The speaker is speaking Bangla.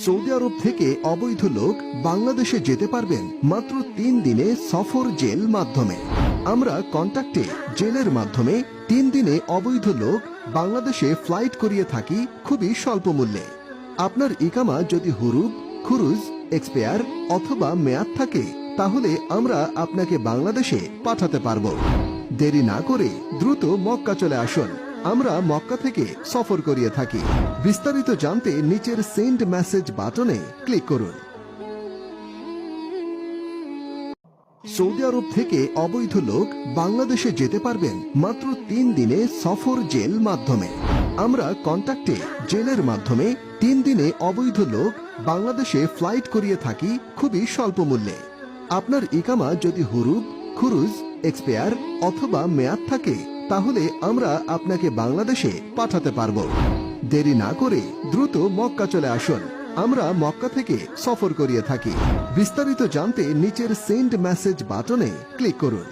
সৌদি আরব থেকে অবৈধ লোক বাংলাদেশে যেতে পারবেন মাত্র 3 দিনে সফর জেল মাধ্যমে। আমরা কন্টাক্টে জেলের মাধ্যমে 3 দিনে অবৈধ লোক বাংলাদেশে ফ্লাইট করিয়ে থাকি খুবই স্বল্প মূল্যে। আপনার ইকামা যদি হুরুব, খুরুজ, এক্সপায়ার অথবা মেয়াদ থাকে তাহলে আমরা আপনাকে বাংলাদেশে পাঠাতে পারব। দেরি না করে দ্রুত মক্কা চলে আসুন। আমরা মক্কা থেকে সফর করিয়ে থাকি। বিস্তারিত জানতে নিচের সেন্ড মেসেজ বাটনে ক্লিক করুন। সৌদি আরব থেকে অবৈধ লোক বাংলাদেশে যেতে পারবেন মাত্র 3 দিনে সফর জেল মাধ্যমে। আমরা কন্টাক্টে জেলের মাধ্যমে 3 দিনে অবৈধ লোক বাংলাদেশে ফ্লাইট করিয়ে থাকি খুবই স্বল্প মূল্যে। আপনার ইকামা যদি হুরুব, খুরুজ, এক্সপায়ার অথবা মেয়াদ থাকে তাহলে আমরা আপনাকে বাংলাদেশে পাঠাতে পারব। দেরি না করে দ্রুত মক্কা চলে আসুন। আমরা মক্কা থেকে সফর করিয়ে থাকি। বিস্তারিত জানতে নিচের সেন্ড মেসেজ বাটনে ক্লিক করুন।